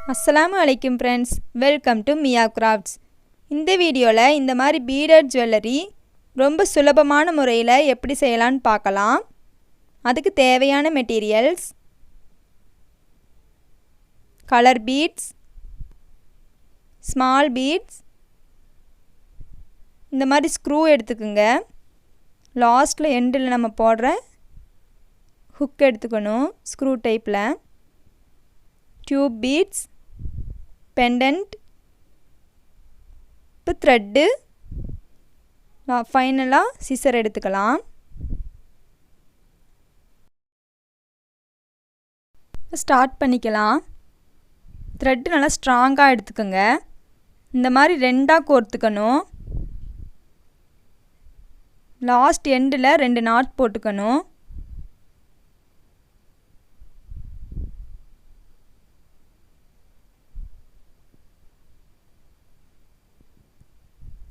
அஸ்ஸலாமு அலைக்கும் friends, welcome to Mia crafts. இந்த வீடியோவில் இந்த மாதிரி பீடட் ஜுவல்லரி ரொம்ப சுலபமான முறையில் எப்படி செய்யலான்னு பார்க்கலாம். அதுக்கு தேவையான materials: colour beads, small beads, இந்த மாதிரி ஸ்க்ரூ எடுத்துக்குங்க. லாஸ்ட்டில் எண்டில் நம்ம போடுற ஹுக் எடுத்துக்கணும், ஸ்க்ரூ டைப்பில். டியூப் பீட்ஸ், பெண்டன்ட், இப்போ த்ரெட்டு, ஃபைனலாக சிசர் எடுத்துக்கலாம். ஸ்டார்ட் பண்ணிக்கலாம். த்ரெட்டு நல்லா ஸ்ட்ராங்காக எடுத்துக்கோங்க. இந்த மாதிரி ரெண்டாக கோர்த்துக்கணும். லாஸ்ட் எண்டில் 2 நாட் போட்டுக்கணும்.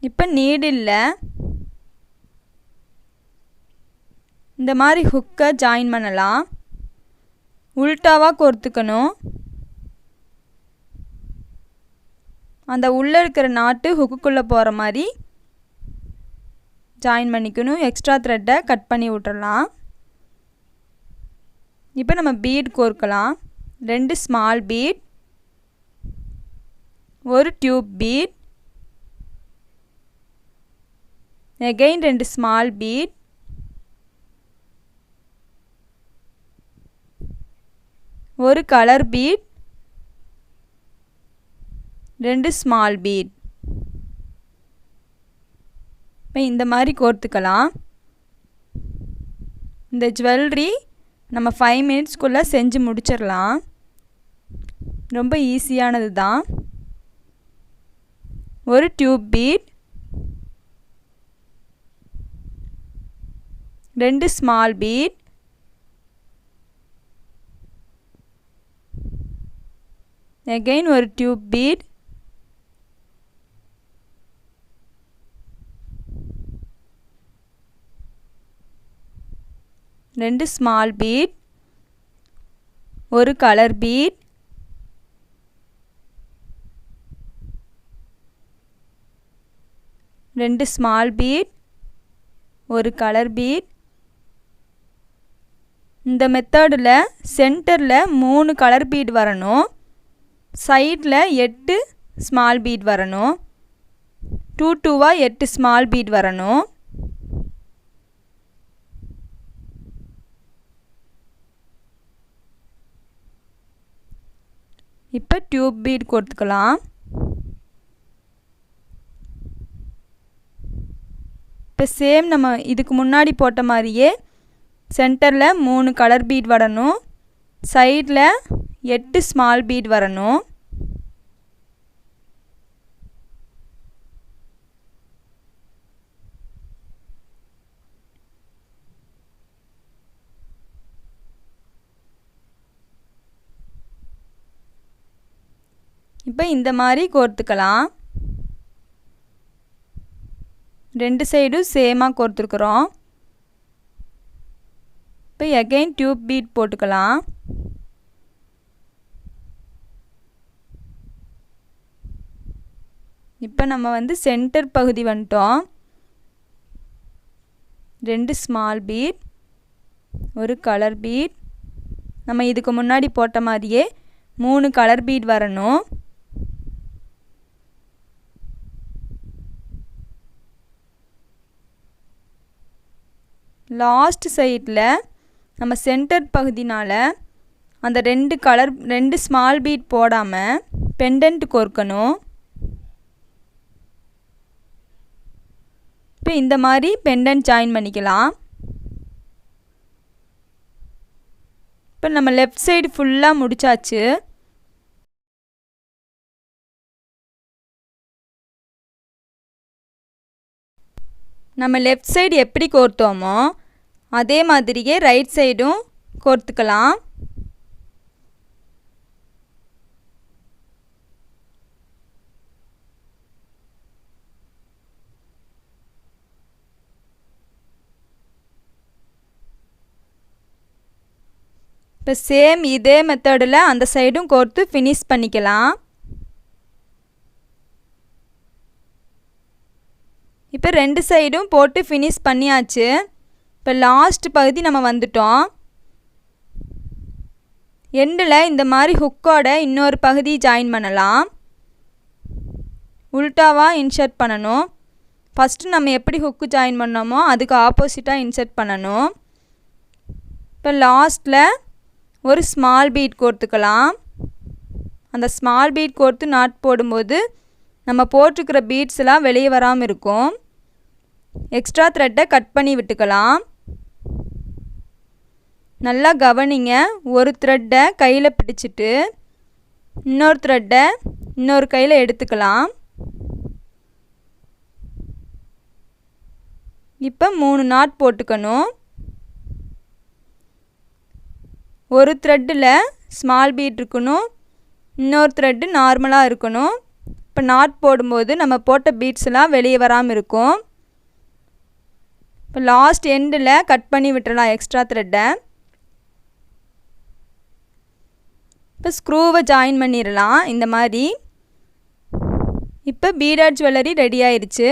இப்போ நீடில்ல இந்த மாதிரி ஹுக்கை ஜாயின் பண்ணலாம். உல்டாவாக கோர்த்துக்கணும். அந்த உள்ளே இருக்கிற நாட்டு ஹுக்குக்குள்ளே போகிற மாதிரி ஜாயின் பண்ணிக்கணும். எக்ஸ்ட்ரா த்ரெட்டை கட் பண்ணி விட்டுறலாம். இப்போ நம்ம பீட் கோர்க்கலாம். 2 ஸ்மால் பீட், ஒரு tube beat, again 2 small bead, ஒரு color bead, 2 small bead. இப்போ இந்த மாதிரி கோர்த்துக்கலாம். இந்த ஜுவல்லரி நம்ம 5 மினிட்ஸ்க்குள்ளே செஞ்சு முடிச்சிடலாம். ரொம்ப ஈஸியானது தான். ஒரு tube bead, 2 small bead, again ஒரு டியூப் பீட், ரெண்டு ஸ்மால் பீட், ஒரு கலர் பீட், ரெண்டு ஸ்மால் பீட், ஒரு கலர் பீட். இந்த மெத்தடில் சென்டரில் 3 கலர் பீட் வரணும். சைடில் 8 ஸ்மால் பீட் வரணும். 2 2வாக 8 ஸ்மால் பீட் வரணும். இப்போ டியூப் பீட் கொடுத்துக்கலாம். இப்போ சேம் நம்ம இதுக்கு முன்னாடி போட்ட மாதிரியே சென்டரில் 3 கலர் பீட் வரணும். சைடில் 8 ஸ்மால் பீட் வரணும். இப்போ இந்த மாதிரி கோர்த்துக்கலாம். 2 சைடும் சேமாக கோர்த்துருக்குறோம். இப்போ அகைன் டியூப் பீட் போட்டுக்கலாம். இப்போ நம்ம சென்டர் பகுதி வந்துட்டோம். 2 ஸ்மால் பீட், ஒரு கலர் பீட். நம்ம இதுக்கு முன்னாடி போட்ட மாதிரியே 3 கலர் பீட் வரணும். லாஸ்ட் சைடில் நம்ம சென்டர் பகுதினால் அந்த 2 ஸ்மால் பீட் போடாமல் பெண்டன்ட் கோர்க்கணும். இப்போ இந்த மாதிரி பெண்டன்ட் ஜாயின் பண்ணிக்கலாம். இப்போ நம்ம லெஃப்ட் சைடு ஃபுல்லாக முடிச்சாச்சு. நம்ம லெஃப்ட் சைடு எப்படி கோர்த்தோமோ அதே மாதிரியே ரைட் சைடும் கோர்த்துக்கலாம். இப்போ சேம் இதே மெத்தடில் அந்த சைடும் கோர்த்து ஃபினிஷ் பண்ணிக்கலாம். இப்போ 2 சைடும் போட்டு ஃபினிஷ் பண்ணியாச்சு. இப்போ லாஸ்ட் பகுதி நம்ம வந்துட்டோம். எண்டில் இந்த மாதிரி ஹுக்கோட இன்னொரு பகுதி ஜாயின் பண்ணலாம். உல்டாவாக இன்சர்ட் பண்ணணும். ஃபஸ்ட்டு நம்ம எப்படி ஹுக்கு ஜாயின் பண்ணோமோ அதுக்கு ஆப்போசிட்டாக இன்சர்ட் பண்ணணும். இப்போ லாஸ்ட்டில் ஒரு ஸ்மால் பீட் கோர்த்துக்கலாம். அந்த ஸ்மால் பீட் கோர்த்து நாட் போடும்போது நம்ம போட்டிருக்கிற பீட்ஸ்லாம் வெளியே வராமல் இருக்கும். எக்ஸ்ட்ரா த்ரெட்டை கட் பண்ணி விட்டுக்கலாம். நல்லா கவனிங்க. ஒரு த்ரெட்டை கையில் பிடிச்சிட்டு இன்னொரு த்ரெட்டை இன்னொரு கையில் எடுத்துக்கலாம். இப்போ 3 நாட் போட்டுக்கணும். ஒரு த்ரெட்டில் ஸ்மால் பீட் இருக்கணும், இன்னொரு த்ரெட்டு நார்மலாக இருக்கணும். இப்போ நாட் போடும்போது நம்ம போட்ட பீட்ஸ்லாம் வெளியே வராமல் இருக்கும். இப்போ லாஸ்ட் எண்டில் கட் பண்ணி விட்டுறலாம் எக்ஸ்ட்ரா த்ரெட்டை. இப்போ ஸ்க்ரூவை ஜாயின் பண்ணிடலாம் இந்த மாதிரி. இப்போ பீடட் ஜுவல்லரி ரெடி ஆயிடுச்சு.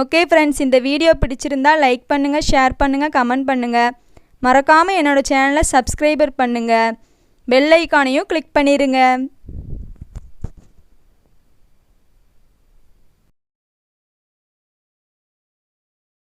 ஓகே ஃப்ரெண்ட்ஸ், இந்த வீடியோ பிடிச்சிருந்தால் லைக் பண்ணுங்கள், ஷேர் பண்ணுங்கள், கமெண்ட் பண்ணுங்கள். மறக்காமல் என்னோடய சேனலை சப்ஸ்கிரைபர் பண்ணுங்கள். பெல் ஐக்கானையும் கிளிக் பண்ணிடுங்க.